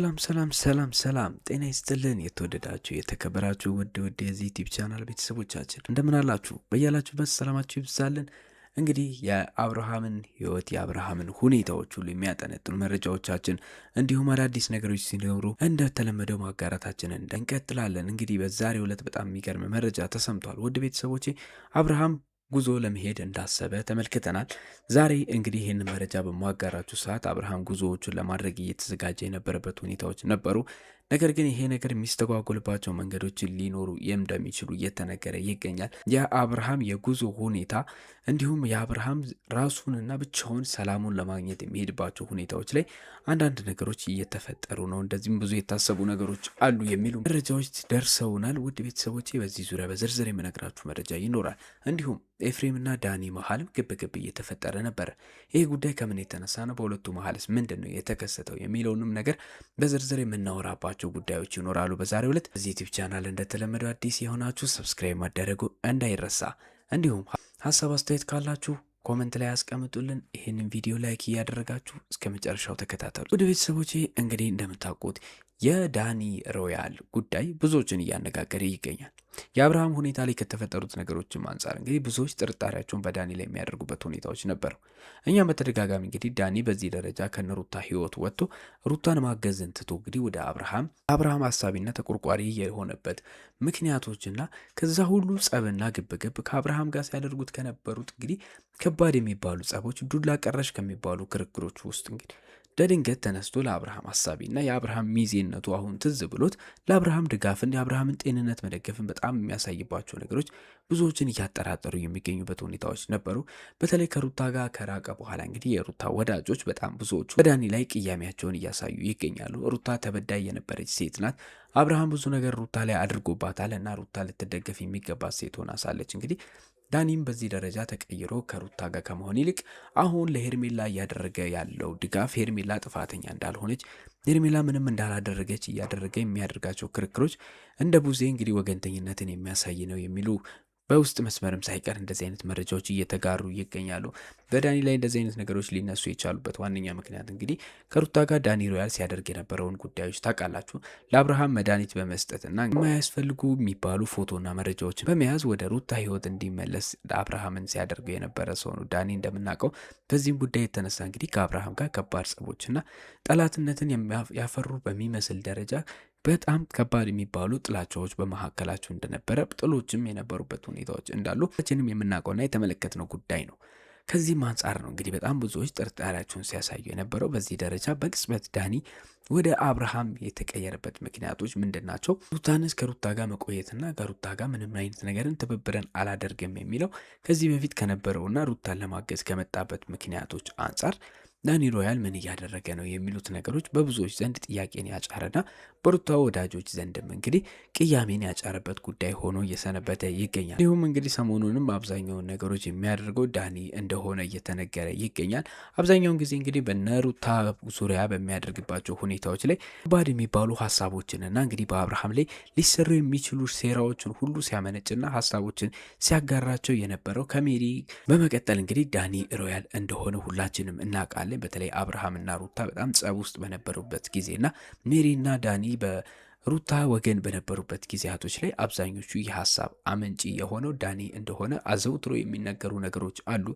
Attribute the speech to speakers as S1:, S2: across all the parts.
S1: ሰላም ጤና ይስጥልን። የተወደዳችሁ የተከበራችሁ ውድ የዚህ ዩቲዩብ ቻናል ቤተሰቦቻችን እንደምን አላችሁ? በያላችሁበት ሰላማችሁ ይብዛልን። እንግዲህ የአብርሃምን ሕይወት የአብርሃምን ሁኔታዎች ሁሉ የሚያጠነጥኑ መረጃዎቻችን እንዲሁም አዳዲስ ነገሮች ሲኖሩ እንደተለመደው ማጋራታችንን እንቀጥላለን። እንግዲህ በዛሬው ዕለት በጣም የሚገርም መረጃ ተሰምቷል። ውድ ቤተሰቦቼ አብርሃም ጉዞ ለመሄድ እንዳሰበ ተመልክተናል። ዛሬ እንግዲህ ይህን መረጃ በማጋራችሁ ሰዓት አብርሃም ጉዞዎቹን ለማድረግ እየተዘጋጀ የነበረበት ሁኔታዎች ነበሩ። ነገር ግን ይሄ ነገር የሚስተጓጎልባቸው መንገዶችን ሊኖሩ እንደሚችሉ እየተነገረ ይገኛል። የአብርሃም የጉዞ ሁኔታ እንዲሁም የአብርሃም ራሱንና ብቻውን ሰላሙን ለማግኘት የሚሄድባቸው ሁኔታዎች ላይ አንዳንድ ነገሮች እየተፈጠሩ ነው። እንደዚህም ብዙ የታሰቡ ነገሮች አሉ የሚሉ መረጃዎች ደርሰውናል። ውድ ቤተሰቦቼ በዚህ ዙሪያ በዝርዝር የምነግራችሁ መረጃ ይኖራል። እንዲሁም ኤፍሬምና ዳኒ መሀልም ግብ እየተፈጠረ ነበረ። ይህ ጉዳይ ከምን የተነሳ ነው? በሁለቱ መሀልስ ምንድን ነው የተከሰተው የሚለውንም ነገር በዝርዝር የምናወራባቸው ጉዳዮች ይኖራሉ በዛሬው ዕለት። በዚህ ዩቲዩብ ቻናል እንደተለመደው አዲስ የሆናችሁ ሰብስክራይብ ማደረጉ እንዳይረሳ። እንዲሁም ሀሳብ አስተያየት ካላችሁ ኮመንት ላይ ያስቀምጡልን። ይህንን ቪዲዮ ላይክ እያደረጋችሁ እስከ መጨረሻው ተከታተሉ። ወደ ቤተሰቦቼ እንግዲህ እንደምታውቁት የዳኒ ሮያል ጉዳይ ብዙዎችን እያነጋገረ ይገኛል። የአብርሃም ሁኔታ ላይ ከተፈጠሩት ነገሮችም አንጻር እንግዲህ ብዙዎች ጥርጣሬያቸውን በዳኒ ላይ የሚያደርጉበት ሁኔታዎች ነበሩ። እኛም በተደጋጋሚ እንግዲህ ዳኒ በዚህ ደረጃ ከነሩታ ህይወት ወጥቶ ሩታን ማገዝን ትቶ እንግዲህ ወደ አብርሃም ሀሳቢና ተቆርቋሪ የሆነበት ምክንያቶችና ከዛ ሁሉ ጸብና ግብግብ ከአብርሃም ጋር ሲያደርጉት ከነበሩት እንግዲህ ከባድ የሚባሉ ጸቦች፣ ዱላ ቀረሽ ከሚባሉ ክርክሮች ውስጥ እንግዲህ በድንገት ተነስቶ ለአብርሃም ሀሳቢና የአብርሃም ሚዜነቱ አሁን ትዝ ብሎት ለአብርሃም ድጋፍን የአብርሃምን ጤንነት መደገፍን በጣም የሚያሳይባቸው ነገሮች ብዙዎችን እያጠራጠሩ የሚገኙበት ሁኔታዎች ነበሩ። በተለይ ከሩታ ጋር ከራቀ በኋላ እንግዲህ የሩታ ወዳጆች በጣም ብዙዎቹ በዳኒ ላይ ቅያሜያቸውን እያሳዩ ይገኛሉ። ሩታ ተበዳይ የነበረች ሴት ናት። አብርሃም ብዙ ነገር ሩታ ላይ አድርጎባታል እና ሩታ ልትደገፍ የሚገባት ሴት ሆና ሳለች እንግዲህ ዳኒም በዚህ ደረጃ ተቀይሮ ከሩታ ጋር ከመሆን ይልቅ አሁን ለሄርሜላ እያደረገ ያለው ድጋፍ ሄርሜላ ጥፋተኛ እንዳልሆነች ሄርሜላ ምንም እንዳላደረገች እያደረገ የሚያደርጋቸው ክርክሮች እንደ ቡዜ እንግዲህ ወገንተኝነትን የሚያሳይ ነው የሚሉ በውስጥ መስመርም ሳይቀር እንደዚህ አይነት መረጃዎች እየተጋሩ ይገኛሉ። በዳኒ ላይ እንደዚህ አይነት ነገሮች ሊነሱ የቻሉበት ዋነኛ ምክንያት እንግዲህ ከሩታ ጋር ዳኒ ሮያል ሲያደርግ የነበረውን ጉዳዮች ታውቃላችሁ። ለአብርሃም መድኃኒት በመስጠትና የማያስፈልጉ የሚባሉ ፎቶና መረጃዎችን በመያዝ ወደ ሩታ ህይወት እንዲመለስ አብርሃምን ሲያደርገው የነበረ ሰው ነው ዳኒ እንደምናውቀው። በዚህም ጉዳይ የተነሳ እንግዲህ ከአብርሃም ጋር ከባድ ጸቦችና ጠላትነትን ያፈሩ በሚመስል ደረጃ በጣም ከባድ የሚባሉ ጥላቻዎች በመካከላቸው እንደነበረ ጥሎችም የነበሩበት ሁኔታዎች እንዳሉ ችንም የምናውቀውና የተመለከትነው ጉዳይ ነው። ከዚህም አንጻር ነው እንግዲህ በጣም ብዙዎች ጥርጣሬያቸውን ሲያሳዩ የነበረው። በዚህ ደረጃ በቅጽበት ዳኒ ወደ አብርሃም የተቀየረበት ምክንያቶች ምንድን ናቸው? ሩታንስ ከሩታ ጋር መቆየትና ከሩታ ጋር ምንም አይነት ነገርን ትብብርን አላደርግም የሚለው ከዚህ በፊት ከነበረውና ሩታን ለማገዝ ከመጣበት ምክንያቶች አንጻር ዳኒ ሮያል ምን እያደረገ ነው የሚሉት ነገሮች በብዙዎች ዘንድ ጥያቄን ያጫረና በሩታ ወዳጆች ዘንድም እንግዲህ ቅያሜን ያጫረበት ጉዳይ ሆኖ እየሰነበተ ይገኛል። እንዲሁም እንግዲህ ሰሞኑንም አብዛኛውን ነገሮች የሚያደርገው ዳኒ እንደሆነ እየተነገረ ይገኛል። አብዛኛውን ጊዜ እንግዲህ በነሩታ ዙሪያ በሚያደርግባቸው ሁኔታዎች ላይ ከባድ የሚባሉ ሀሳቦችንና እንግዲህ በአብርሃም ላይ ሊሰሩ የሚችሉ ሴራዎችን ሁሉ ሲያመነጭና ሀሳቦችን ሲያጋራቸው የነበረው ከሜሪ በመቀጠል እንግዲህ ዳኒ ሮያል እንደሆነ ሁላችንም እናውቃለን። በተለይ አብርሃምና ሩታ በጣም ጸብ ውስጥ በነበሩበት ጊዜና ሜሪና ዳኒ በሩታ ወገን በነበሩበት ጊዜያቶች ላይ አብዛኞቹ የሀሳብ አመንጪ የሆነው ዳኒ እንደሆነ አዘውትሮ የሚነገሩ ነገሮች አሉ።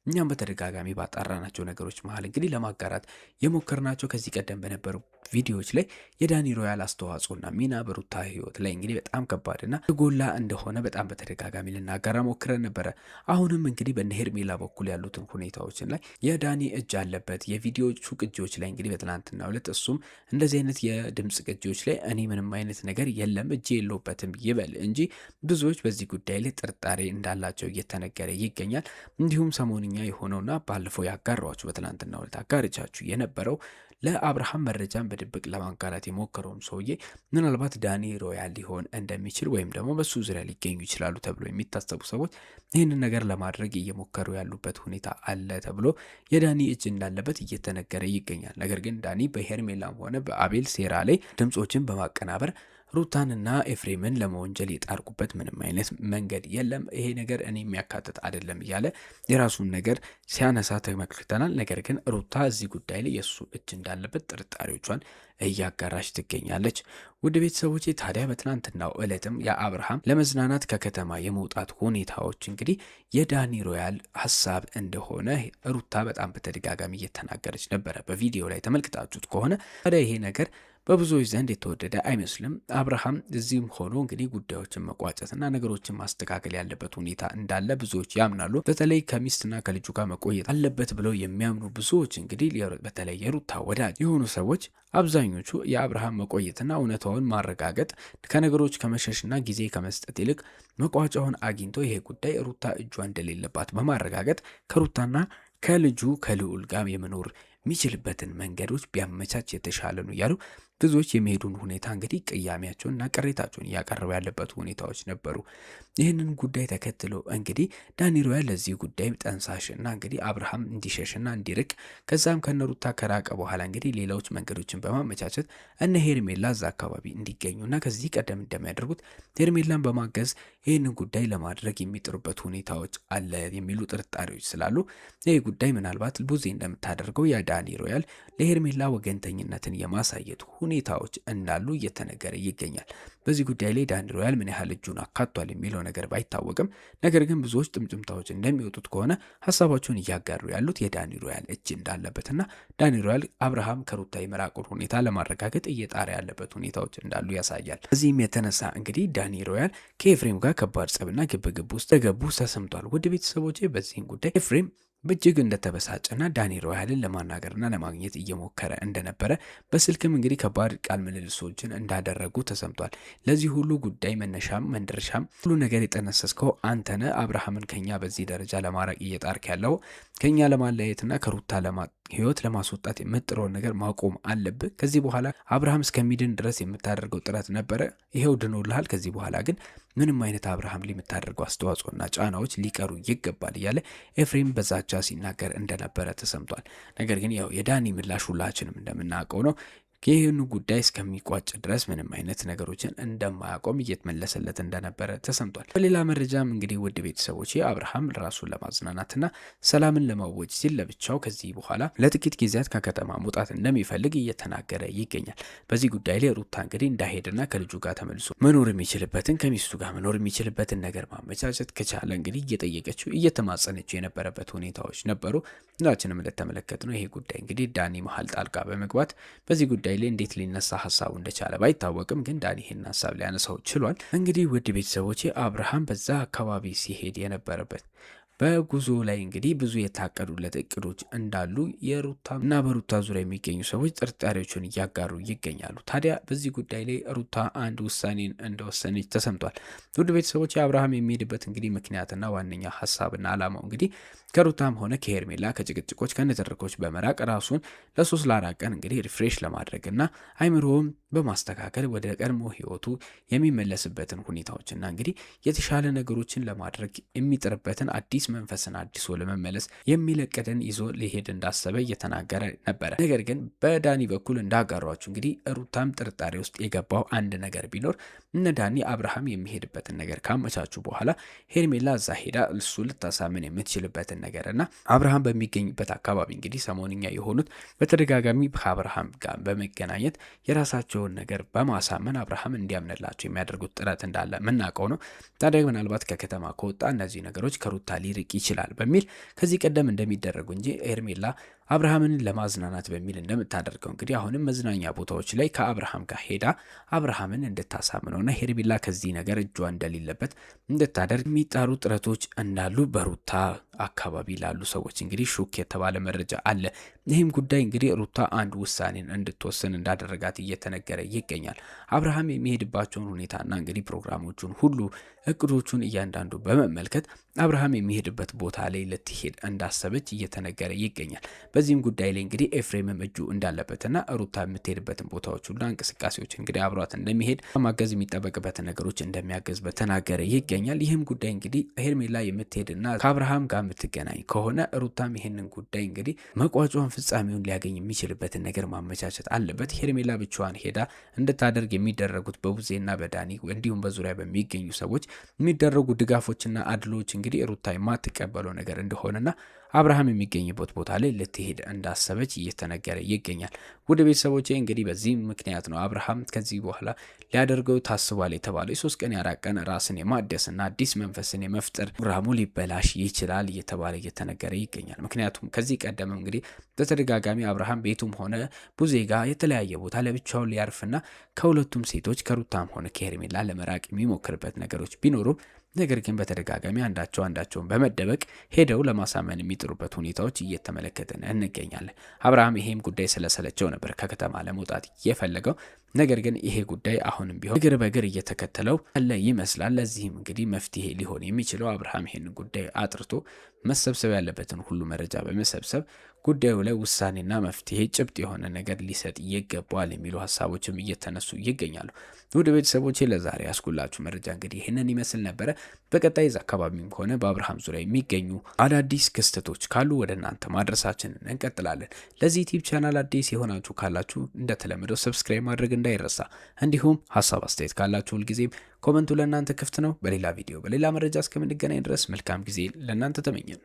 S1: እኛም በተደጋጋሚ ባጣራናቸው ነገሮች መሀል እንግዲህ ለማጋራት የሞከርናቸው ከዚህ ቀደም በነበሩ ቪዲዮዎች ላይ የዳኒ ሮያል አስተዋጽኦና ሚና በሩታ ህይወት ላይ እንግዲህ በጣም ከባድና ጎላ እንደሆነ በጣም በተደጋጋሚ ልናጋራ ሞክረን ነበረ። አሁንም እንግዲህ በነ ሄርሜላ በኩል ያሉትን ሁኔታዎችን ላይ የዳኒ እጅ አለበት። የቪዲዮቹ ቅጂዎች ላይ እንግዲህ በትናንትናው ዕለት እሱም እንደዚህ አይነት የድምፅ ቅጂዎች ላይ እኔ ምንም አይነት ነገር የለም እጅ የለውበትም ይበል እንጂ ብዙዎች በዚህ ጉዳይ ላይ ጥርጣሬ እንዳላቸው እየተነገረ ይገኛል። እንዲሁም ሰሞንኛ የሆነውና ባለፈው ያጋራችሁ በትናንትናው ዕለት አጋርቻችሁ የነበረው ለአብርሃም መረጃን በድብቅ ለማጋራት የሞከረውም ሰውዬ ምናልባት ዳኒ ሮያል ሊሆን እንደሚችል ወይም ደግሞ በሱ ዙሪያ ሊገኙ ይችላሉ ተብሎ የሚታሰቡ ሰዎች ይህንን ነገር ለማድረግ እየሞከሩ ያሉበት ሁኔታ አለ ተብሎ የዳኒ እጅ እንዳለበት እየተነገረ ይገኛል። ነገር ግን ዳኒ በሄርሜላም ሆነ በአቤል ሴራ ላይ ድምፆችን በማቀናበር ሩታንና ኤፍሬምን ለመወንጀል የጣርኩበት ምንም አይነት መንገድ የለም፣ ይሄ ነገር እኔ የሚያካትት አይደለም እያለ የራሱን ነገር ሲያነሳ ተመልክተናል። ነገር ግን ሩታ እዚህ ጉዳይ ላይ የእሱ እጅ እንዳለበት ጥርጣሬዎቿን እያጋራች ትገኛለች። ውድ ቤተሰቦቼ ታዲያ በትናንትናው ዕለትም የአብርሃም ለመዝናናት ከከተማ የመውጣት ሁኔታዎች እንግዲህ የዳኒ ሮያል ሀሳብ እንደሆነ ሩታ በጣም በተደጋጋሚ እየተናገረች ነበረ። በቪዲዮ ላይ ተመልክታችሁት ከሆነ ታዲያ ይሄ ነገር በብዙዎች ዘንድ የተወደደ አይመስልም። አብርሃም እዚህም ሆኖ እንግዲህ ጉዳዮችን መቋጨትና ነገሮችን ማስተካከል ያለበት ሁኔታ እንዳለ ብዙዎች ያምናሉ። በተለይ ከሚስትና ከልጁ ጋር መቆየት አለበት ብለው የሚያምኑ ብዙዎች እንግዲህ በተለይ የሩታ ወዳጅ የሆኑ ሰዎች አብዛኞቹ የአብርሃም መቆየትና እውነታውን ማረጋገጥ ከነገሮች ከመሸሽና ጊዜ ከመስጠት ይልቅ መቋጫውን አግኝቶ ይሄ ጉዳይ ሩታ እጇ እንደሌለባት በማረጋገጥ ከሩታና ከልጁ ከልዑል ጋር የመኖር የሚችልበትን መንገዶች ቢያመቻች የተሻለ ነው እያሉ ብዙዎች የሚሄዱን ሁኔታ እንግዲህ ቅያሜያቸውንና ቅሬታቸውን እያቀረቡ ያለበት ሁኔታዎች ነበሩ። ይህንን ጉዳይ ተከትሎ እንግዲህ ዳኒ ሮያል ለዚህ ጉዳይ ጠንሳሽና እንግዲህ አብርሃም እንዲሸሽና እንዲርቅ ከዛም ከነሩታ ከራቀ በኋላ እንግዲህ ሌሎች መንገዶችን በማመቻቸት እነ ሄርሜላ እዛ አካባቢ እንዲገኙና ከዚህ ቀደም እንደሚያደርጉት ሄርሜላን በማገዝ ይህንን ጉዳይ ለማድረግ የሚጥሩበት ሁኔታዎች አለ የሚሉ ጥርጣሬዎች ስላሉ ይህ ጉዳይ ምናልባት ቡዜ እንደምታደርገው የዳኒ ሮያል ለሄርሜላ ወገንተኝነትን የማሳየት ሁኔታዎች እንዳሉ እየተነገረ ይገኛል። በዚህ ጉዳይ ላይ ዳኒ ሮያል ምን ያህል እጁን አካቷል የሚለው ነገር ባይታወቅም፣ ነገር ግን ብዙዎች ጥምጥምታዎች እንደሚወጡት ከሆነ ሀሳባቸውን እያጋሩ ያሉት የዳኒ ሮያል እጅ እንዳለበትና ዳኒ ሮያል አብርሃም ከሩታ የመራቁን ሁኔታ ለማረጋገጥ እየጣረ ያለበት ሁኔታዎች እንዳሉ ያሳያል። በዚህም የተነሳ እንግዲህ ዳኒ ሮያል ከኤፍሬም ጋር ከባድ ጸብና ግብግብ ውስጥ ተገቡ ተሰምቷል። ውድ ቤተሰቦቼ በዚህም ጉዳይ ኤፍሬም እጅግ እንደተበሳጨና ዳኒ ሮያልን ለማናገርና ለማግኘት እየሞከረ እንደነበረ በስልክም እንግዲህ ከባድ ቃል ምልልሶችን እንዳደረጉ ተሰምቷል። ለዚህ ሁሉ ጉዳይ መነሻም መንደርሻም ሁሉ ነገር የጠነሰስከው አንተነ አብርሃምን ከኛ በዚህ ደረጃ ለማራቅ እየጣርክ ያለው ከኛ ለማለያየትና ከሩታ ህይወት ለማስወጣት የምጥረውን ነገር ማቆም አለብህ። ከዚህ በኋላ አብርሃም እስከሚድን ድረስ የምታደርገው ጥረት ነበረ፣ ይሄው ድኖልሃል። ከዚህ በኋላ ግን ምንም አይነት አብርሃም ላይ የምታደርገው አስተዋጽኦና ጫናዎች ሊቀሩ ይገባል እያለ ኤፍሬም በዛቻ ሲናገር እንደነበረ ተሰምቷል። ነገር ግን ያው የዳኒ ምላሽ ሁላችንም እንደምናውቀው ነው። ይህን ጉዳይ እስከሚቋጭ ድረስ ምንም አይነት ነገሮችን እንደማያቆም እየተመለሰለት እንደነበረ ተሰምቷል። በሌላ መረጃም እንግዲህ ውድ ቤተሰቦች አብርሃም ራሱን ለማዝናናትና ሰላምን ለማወጅ ሲል ለብቻው ከዚህ በኋላ ለጥቂት ጊዜያት ከከተማ መውጣት እንደሚፈልግ እየተናገረ ይገኛል። በዚህ ጉዳይ ላይ ሩታ እንግዲህ እንዳሄድና ከልጁ ጋር ተመልሶ መኖር የሚችልበትን ከሚስቱ ጋር መኖር የሚችልበትን ነገር ማመቻቸት ከቻለ እንግዲህ እየጠየቀችው እየተማጸነችው የነበረበት ሁኔታዎች ነበሩ። ሁላችንም እንደተመለከት ነው። ይሄ ጉዳይ እንግዲህ ዳኒ መሀል ጣልቃ በመግባት በዚህ ጉዳይ ላይ እንዴት ሊነሳ ሀሳቡ እንደቻለ ባይታወቅም ግን ዳኒ ይህን ሀሳብ ሊያነሳው ችሏል። እንግዲህ ውድ ቤተሰቦቼ አብርሃም በዛ አካባቢ ሲሄድ የነበረበት በጉዞ ላይ እንግዲህ ብዙ የታቀዱለት እቅዶች እንዳሉ የሩታ እና በሩታ ዙሪያ የሚገኙ ሰዎች ጥርጣሬዎችን እያጋሩ ይገኛሉ። ታዲያ በዚህ ጉዳይ ላይ ሩታ አንድ ውሳኔን እንደወሰነች ተሰምቷል። ውድ ቤተሰቦች አብርሃም የሚሄድበት እንግዲህ ምክንያትና ዋነኛ ሀሳብና ዓላማው እንግዲህ ከሩታም ሆነ ከሄርሜላ ከጭቅጭቆች ከነተረኮች በመራቅ ራሱን ለ3-4 ቀን እንግዲህ ሪፍሬሽ ለማድረግና አይምሮም በማስተካከል ወደ ቀድሞ ህይወቱ የሚመለስበትን ሁኔታዎችና እንግዲህ የተሻለ ነገሮችን ለማድረግ የሚጥርበትን አዲስ መንፈስን አዲሶ ለመመለስ የሚለቀደን ይዞ ሊሄድ እንዳሰበ እየተናገረ ነበረ። ነገር ግን በዳኒ በኩል እንዳጋሯችሁ እንግዲህ ሩታም ጥርጣሬ ውስጥ የገባው አንድ ነገር ቢኖር እነ ዳኒ አብርሃም የሚሄድበትን ነገር ካመቻቹ በኋላ ሄርሜላ እዛ ሄዳ እሱ ልታሳምን የምትችልበትን ነገር እና አብርሃም በሚገኝበት አካባቢ እንግዲህ ሰሞንኛ የሆኑት በተደጋጋሚ ከአብርሃም ጋር በመገናኘት የራሳቸውን ነገር በማሳመን አብርሃም እንዲያምንላቸው የሚያደርጉት ጥረት እንዳለ የምናውቀው ነው። ታዲያ ምናልባት ከከተማ ከወጣ እነዚህ ነገሮች ከሩታ ሊርቅ ይችላል በሚል ከዚህ ቀደም እንደሚደረጉ እንጂ ሄርሜላ አብርሃምን ለማዝናናት በሚል እንደምታደርገው እንግዲህ አሁንም መዝናኛ ቦታዎች ላይ ከአብርሃም ጋር ሄዳ አብርሃምን እንድታሳምነውና ሄርሜላ ከዚህ ነገር እጇ እንደሌለበት እንድታደርግ የሚጣሩ ጥረቶች እንዳሉ በሩታ አካባቢ ላሉ ሰዎች እንግዲህ ሹክ የተባለ መረጃ አለ። ይህም ጉዳይ እንግዲህ ሩታ አንድ ውሳኔን እንድትወስን እንዳደረጋት እየተነገረ ይገኛል። አብርሃም የሚሄድባቸውን ሁኔታና እንግዲህ ፕሮግራሞቹን ሁሉ እቅዶቹን እያንዳንዱ በመመልከት አብርሃም የሚሄድበት ቦታ ላይ ልትሄድ እንዳሰበች እየተነገረ ይገኛል። በዚህም ጉዳይ ላይ እንግዲህ ኤፍሬምም እጁ እንዳለበትና ሩታ የምትሄድበትን ቦታዎች ሁሉ እንቅስቃሴዎች እንግዲህ አብሯት እንደሚሄድ ማገዝ የሚጠበቅበትን ነገሮች እንደሚያገዝ በተናገረ ይገኛል። ይህም ጉዳይ እንግዲህ ሄርሜላ የምትሄድና ከአብርሃም ጋር የምትገናኝ ከሆነ ሩታም ይህንን ጉዳይ እንግዲህ መቋጫውን ብቻውን ፍጻሜውን ሊያገኝ የሚችልበትን ነገር ማመቻቸት አለበት። ሄርሜላ ብቻዋን ሄዳ እንድታደርግ የሚደረጉት በቡዜና በዳኒ እንዲሁም በዙሪያ በሚገኙ ሰዎች የሚደረጉ ድጋፎችና አድሎች እንግዲህ ሩታ የማትቀበለው ነገር እንደሆነና አብርሃም የሚገኝበት ቦታ ላይ ልትሄድ እንዳሰበች እየተነገረ ይገኛል። ውድ ቤተሰቦቼ እንግዲህ በዚህ ምክንያት ነው አብርሃም ከዚህ በኋላ ሊያደርገው ታስቧል የተባለው የ3 ቀን የ4 ቀን ራስን የማደስና አዲስ መንፈስን የመፍጠር ፕሮግራሙ ሊበላሽ ይችላል እየተባለ እየተነገረ ይገኛል። ምክንያቱም ከዚህ ቀደም እንግዲህ በተደጋጋሚ አብርሃም ቤቱም ሆነ ቡዜ ጋር የተለያየ ቦታ ለብቻውን ሊያርፍና ከሁለቱም ሴቶች ከሩታም ሆነ ከሄርሜላ ለመራቅ የሚሞክርበት ነገሮች ቢኖሩም ነገር ግን በተደጋጋሚ አንዳቸውን በመደበቅ ሄደው ለማሳመን የሚጥሩበት ሁኔታዎች እየተመለከትን እንገኛለን። አብርሃም ይሄም ጉዳይ ስለሰለቸው ነበር ከከተማ ለመውጣት የፈለገው። ነገር ግን ይሄ ጉዳይ አሁንም ቢሆን እግር በእግር እየተከተለው ያለ ይመስላል። ለዚህም እንግዲህ መፍትሄ ሊሆን የሚችለው አብርሃም ይሄንን ጉዳይ አጥርቶ መሰብሰብ ያለበትን ሁሉ መረጃ በመሰብሰብ ጉዳዩ ላይ ውሳኔና መፍትሄ ጭብጥ የሆነ ነገር ሊሰጥ ይገባዋል የሚሉ ሀሳቦችም እየተነሱ ይገኛሉ። ውድ ቤተሰቦቼ ለዛሬ ያስኩላችሁ መረጃ እንግዲህ ይህንን ይመስል ነበረ። በቀጣይ ዛ አካባቢም ሆነ በአብርሃም ዙሪያ የሚገኙ አዳዲስ ክስተቶች ካሉ ወደ እናንተ ማድረሳችንን እንቀጥላለን። ለዚህ ዩቲዩብ ቻናል አዲስ የሆናችሁ ካላችሁ እንደተለመደው ሰብስክራይብ ማድረግ እንዳይረሳ። እንዲሁም ሀሳብ አስተያየት ካላችሁ ሁልጊዜም ኮመንቱ ለእናንተ ክፍት ነው። በሌላ ቪዲዮ በሌላ መረጃ እስከምንገናኝ ድረስ መልካም ጊዜ ለእናንተ ተመኘን።